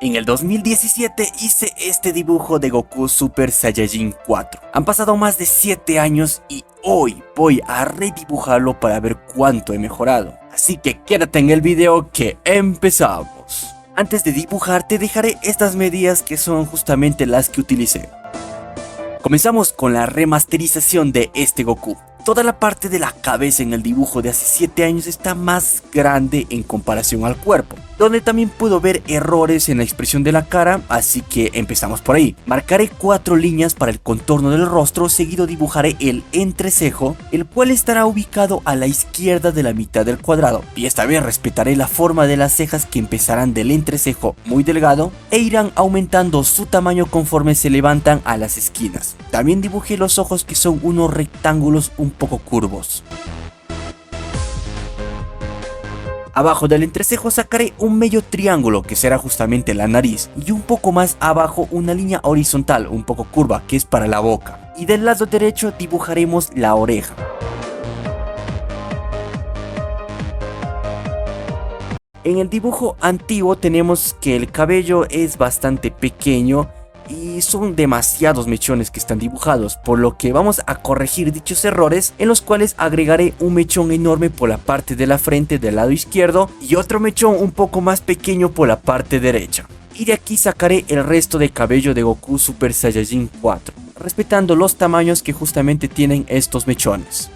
En el 2017 hice este dibujo de Goku Super Saiyajin 4. Han pasado más de 7 años y hoy voy a redibujarlo para ver cuánto he mejorado. Así que quédate en el video que empezamos. Antes de dibujar te dejaré estas medidas que son justamente las que utilicé. Comenzamos con la remasterización de este Goku. Toda la parte de la cabeza en el dibujo de hace 7 años está más grande en comparación al cuerpo, donde también puedo ver errores en la expresión de la cara, así que empezamos por ahí. Marcaré 4 líneas para el contorno del rostro, seguido dibujaré el entrecejo, el cual estará ubicado a la izquierda de la mitad del cuadrado, y esta vez respetaré la forma de las cejas que empezarán del entrecejo muy delgado e irán aumentando su tamaño conforme se levantan a las esquinas. También dibujé los ojos, que son unos rectángulos un poco curvos. Abajo del entrecejo sacaré un medio triángulo que será justamente la nariz, y un poco más abajo una línea horizontal un poco curva que es para la boca, y del lado derecho dibujaremos la oreja. En el dibujo antiguo tenemos que el cabello es bastante pequeño y son demasiados mechones que están dibujados, por lo que vamos a corregir dichos errores, en los cuales agregaré un mechón enorme por la parte de la frente del lado izquierdo y otro mechón un poco más pequeño por la parte derecha. Y de aquí sacaré el resto de cabello de Goku Super Saiyajin 4, respetando los tamaños que justamente tienen estos mechones.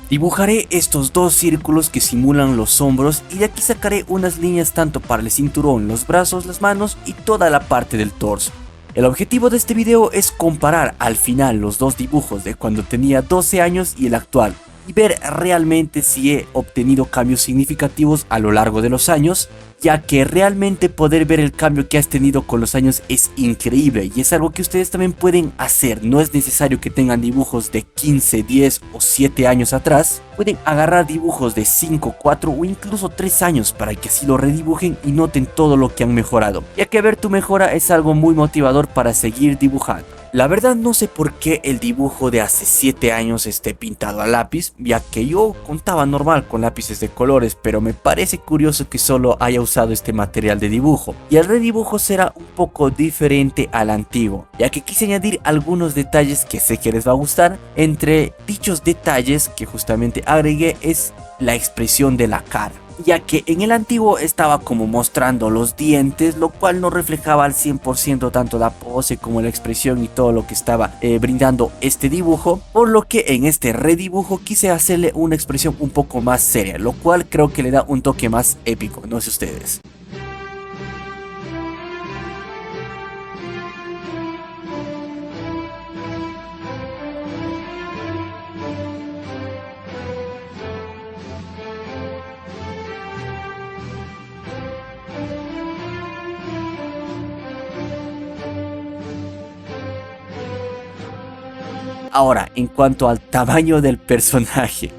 Dibujaré estos dos círculos que simulan los hombros, y de aquí sacaré unas líneas tanto para el cinturón, los brazos, las manos y toda la parte del torso. El objetivo de este video es comparar al final los dos dibujos de cuando tenía 12 años y el actual, y ver realmente si he obtenido cambios significativos a lo largo de los años, ya que realmente poder ver el cambio que has tenido con los años es increíble y es algo que ustedes también pueden hacer. No es necesario que tengan dibujos de 15, 10 o 7 años atrás. Pueden agarrar dibujos de 5, 4 o incluso 3 años para que así lo redibujen y noten todo lo que han mejorado, ya que ver tu mejora es algo muy motivador para seguir dibujando. La verdad no sé por qué el dibujo de hace 7 años esté pintado a lápiz, ya que yo contaba normal con lápices de colores, pero me parece curioso que solo haya usado este material de dibujo, y el redibujo será un poco diferente al antiguo, ya que quise añadir algunos detalles que sé que les va a gustar. Entre dichos detalles que justamente agregué es la expresión de la cara, ya que en el antiguo estaba como mostrando los dientes, lo cual no reflejaba al 100% tanto la pose como la expresión y todo lo que estaba brindando este dibujo, por lo que en este redibujo quise hacerle una expresión un poco más seria, lo cual creo que le da un toque más épico, no sé ustedes. Ahora, en cuanto al tamaño del personaje,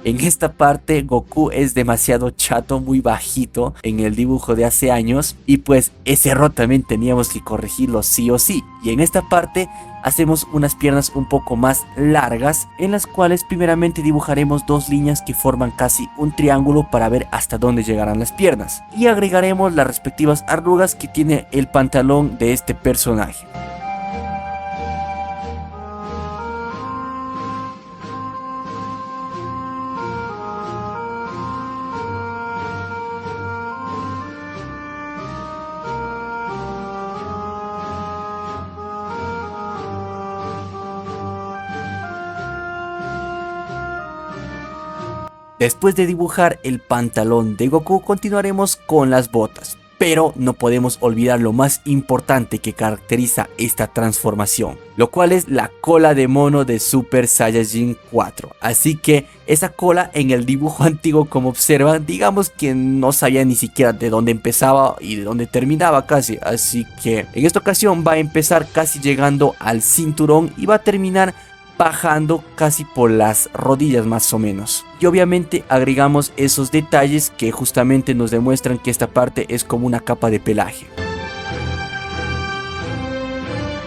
en esta parte Goku es demasiado chato, muy bajito en el dibujo de hace años, y pues ese error también teníamos que corregirlo sí o sí. Y en esta parte hacemos unas piernas un poco más largas, en las cuales primeramente dibujaremos dos líneas que forman casi un triángulo para ver hasta dónde llegarán las piernas, y agregaremos las respectivas arrugas que tiene el pantalón de este personaje. Después de dibujar el pantalón de Goku, continuaremos con las botas. Pero no podemos olvidar lo más importante que caracteriza esta transformación, lo cual es la cola de mono de Super Saiyajin 4. Así que esa cola en el dibujo antiguo, como observan, digamos que no sabía ni siquiera de dónde empezaba y de dónde terminaba casi. Así que en esta ocasión va a empezar casi llegando al cinturón y va a terminar bajando casi por las rodillas más o menos. Y obviamente agregamos esos detalles que justamente nos demuestran que esta parte es como una capa de pelaje.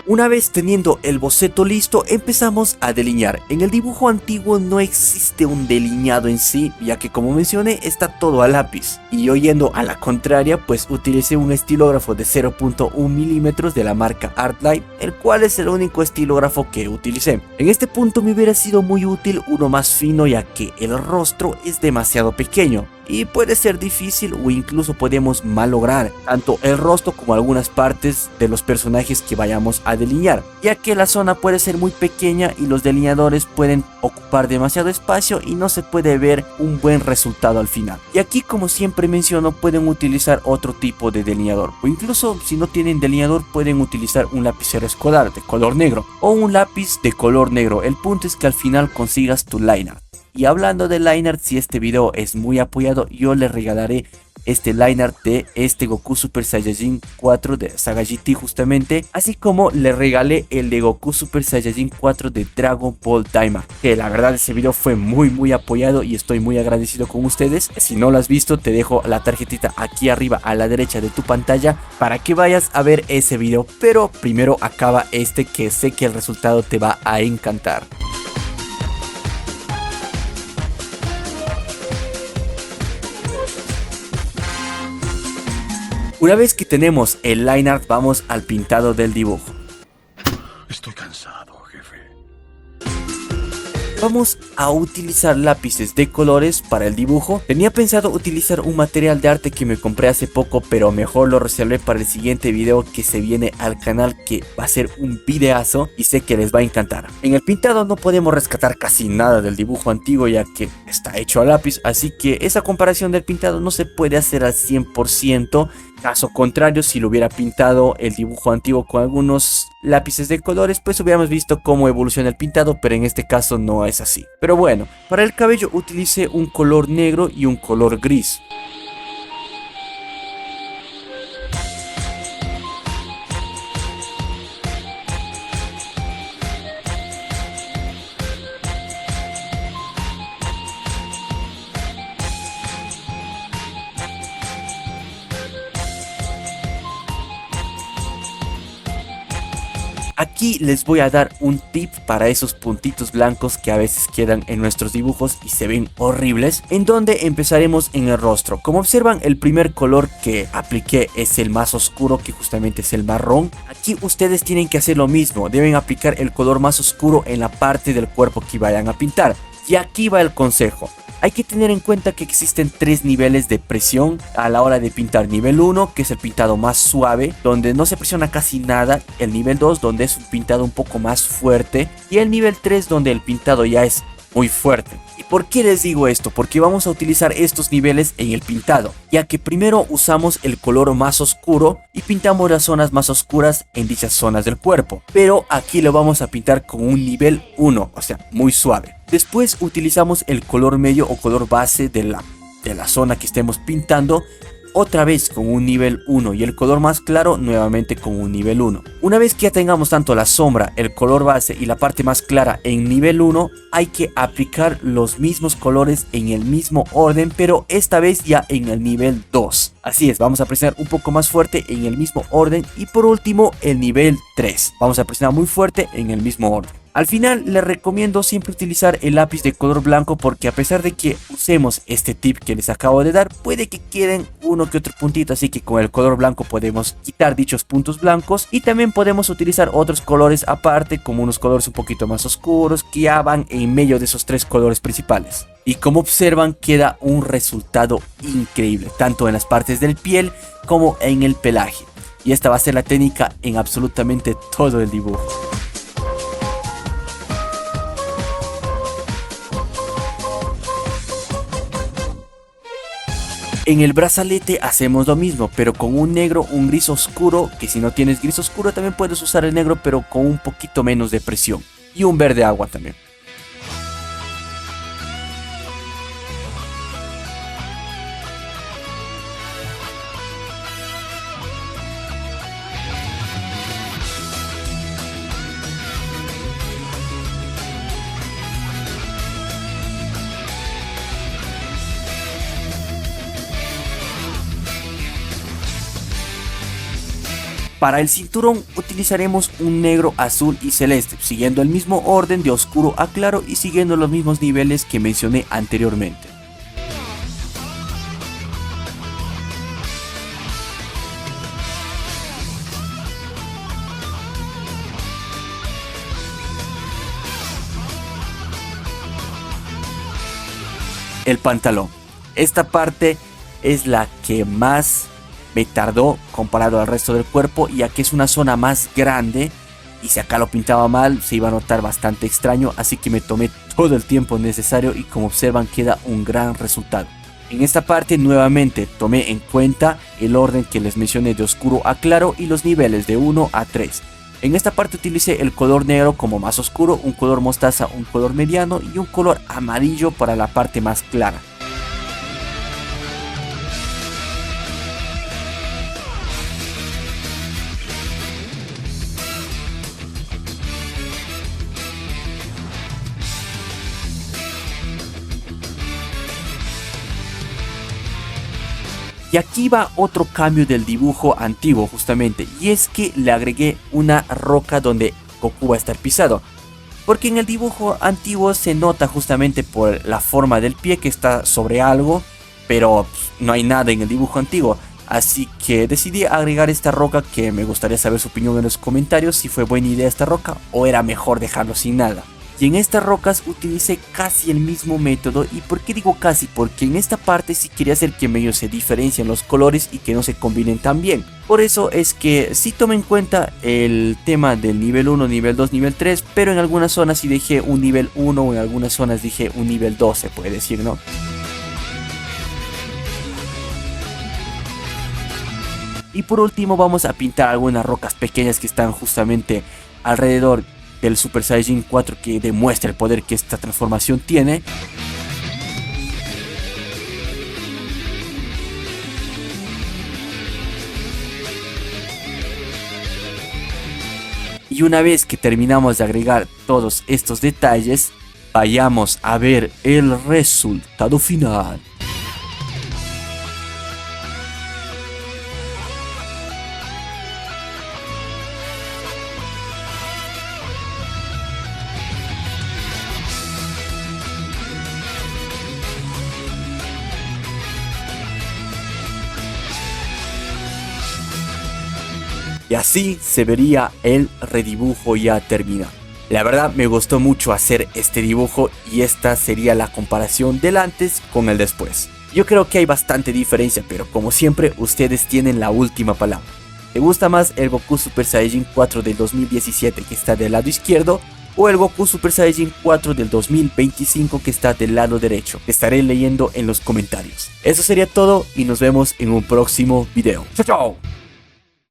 Una vez teniendo el boceto listo, empezamos a delinear. En el dibujo antiguo no existe un delineado en sí, ya que como mencioné está todo a lápiz. Y yo yendo a la contraria, pues utilicé un estilógrafo de 0.1 milímetros de la marca Artlight, el cual es el único estilógrafo que utilicé. En este punto me hubiera sido muy útil uno más fino, ya que el rostro es demasiado pequeño y puede ser difícil o incluso podemos malograr tanto el rostro como algunas partes de los personajes que vayamos a delinear, ya que la zona puede ser muy pequeña y los delineadores pueden ocupar demasiado espacio y no se puede ver un buen resultado al final. Y aquí, como siempre menciono, pueden utilizar otro tipo de delineador, o incluso si no tienen delineador pueden utilizar un lapicero escolar de color negro o un lápiz de color negro. El punto es que al final consigas tu line art. Y hablando de line art, si este video es muy apoyado, yo le regalaré este line art de este Goku Super Saiyajin 4 de Saga GT justamente, así como le regalé el de Goku Super Saiyajin 4 de Dragon Ball Daima, que la verdad ese video fue muy apoyado y estoy muy agradecido con ustedes. Si no lo has visto, te dejo la tarjetita aquí arriba a la derecha de tu pantalla para que vayas a ver ese video, pero primero acaba este, que sé que el resultado te va a encantar. Una vez que tenemos el line art, vamos al pintado del dibujo. Estoy cansado, jefe. Vamos a utilizar lápices de colores para el dibujo. Tenía pensado utilizar un material de arte que me compré hace poco, pero mejor lo reservé para el siguiente video que se viene al canal, que va a ser un videazo y sé que les va a encantar. En el pintado no podemos rescatar casi nada del dibujo antiguo, ya que está hecho a lápiz, así que esa comparación del pintado no se puede hacer al 100%. Caso contrario, si lo hubiera pintado el dibujo antiguo con algunos lápices de colores, pues hubiéramos visto cómo evoluciona el pintado, pero en este caso no es así. Pero bueno, para el cabello utilicé un color negro y un color gris. Aquí les voy a dar un tip para esos puntitos blancos que a veces quedan en nuestros dibujos y se ven horribles, en donde empezaremos en el rostro. Como observan, el primer color que apliqué es el más oscuro, que justamente es el marrón. Aquí ustedes tienen que hacer lo mismo, deben aplicar el color más oscuro en la parte del cuerpo que vayan a pintar. Y aquí va el consejo. Hay que tener en cuenta que existen 3 niveles de presión a la hora de pintar. Nivel 1, que es el pintado más suave, donde no se presiona casi nada. El nivel 2, donde es un pintado un poco más fuerte. Y el nivel 3, donde el pintado ya es muy fuerte. ¿Y por qué les digo esto? Porque vamos a utilizar estos niveles en el pintado, ya que primero usamos el color más oscuro y pintamos las zonas más oscuras en dichas zonas del cuerpo, pero aquí lo vamos a pintar con un nivel 1, o sea, muy suave. Después utilizamos el color medio o color base de la zona que estemos pintando, otra vez con un nivel 1, y el color más claro nuevamente con un nivel 1. Una vez que ya tengamos tanto la sombra, el color base y la parte más clara en nivel 1, hay que aplicar los mismos colores en el mismo orden, pero esta vez ya en el nivel 2. Así es, vamos a presionar un poco más fuerte en el mismo orden, y por último el nivel 3. Vamos a presionar muy fuerte en el mismo orden. Al final les recomiendo siempre utilizar el lápiz de color blanco, porque a pesar de que usemos este tip que les acabo de dar, puede que queden uno que otro puntito, así que con el color blanco podemos quitar dichos puntos blancos, y también podemos utilizar otros colores aparte, como unos colores un poquito más oscuros que ya van en medio de esos 3 colores principales. Y como observan, queda un resultado increíble, tanto en las partes del piel como en el pelaje. Y esta va a ser la técnica en absolutamente todo el dibujo. En el brazalete hacemos lo mismo, pero con un negro, un gris oscuro, que si no tienes gris oscuro también puedes usar el negro, pero con un poquito menos de presión. Y un verde agua también. Para el cinturón utilizaremos un negro, azul y celeste, siguiendo el mismo orden de oscuro a claro y siguiendo los mismos niveles que mencioné anteriormente. El pantalón. Esta parte es la que más me tardó comparado al resto del cuerpo, ya que es una zona más grande y si acá lo pintaba mal se iba a notar bastante extraño, así que me tomé todo el tiempo necesario y como observan queda un gran resultado. En esta parte nuevamente tomé en cuenta el orden que les mencioné de oscuro a claro y los niveles de 1 a 3. En esta parte utilicé el color negro como más oscuro, un color mostaza, un color mediano y un color amarillo para la parte más clara. Y aquí va otro cambio del dibujo antiguo justamente, y es que le agregué una roca donde Goku va a estar pisado. Porque en el dibujo antiguo se nota justamente por la forma del pie que está sobre algo, pero no hay nada en el dibujo antiguo. Así que decidí agregar esta roca, que me gustaría saber su opinión en los comentarios, si fue buena idea esta roca o era mejor dejarlo sin nada. Y en estas rocas utilicé casi el mismo método. ¿Y por qué digo casi? Porque en esta parte sí quería hacer que medio se diferencien los colores y que no se combinen tan bien. Por eso es que sí tomé en cuenta el tema del nivel 1, nivel 2, nivel 3, pero en algunas zonas sí dejé un nivel 1 o en algunas zonas dije un nivel 2, se puede decir, ¿no? Y por último vamos a pintar algunas rocas pequeñas que están justamente alrededor del Super Saiyajin 4, que demuestra el poder que esta transformación tiene. Y una vez que terminamos de agregar todos estos detalles, vayamos a ver el resultado final. Y así se vería el redibujo ya terminado. La verdad me gustó mucho hacer este dibujo y esta sería la comparación del antes con el después. Yo creo que hay bastante diferencia, pero como siempre ustedes tienen la última palabra. ¿Te gusta más el Goku Super Saiyajin 4 del 2017 que está del lado izquierdo o el Goku Super Saiyajin 4 del 2025 que está del lado derecho? Te estaré leyendo en los comentarios. Eso sería todo y nos vemos en un próximo video. ¡Chao, chao!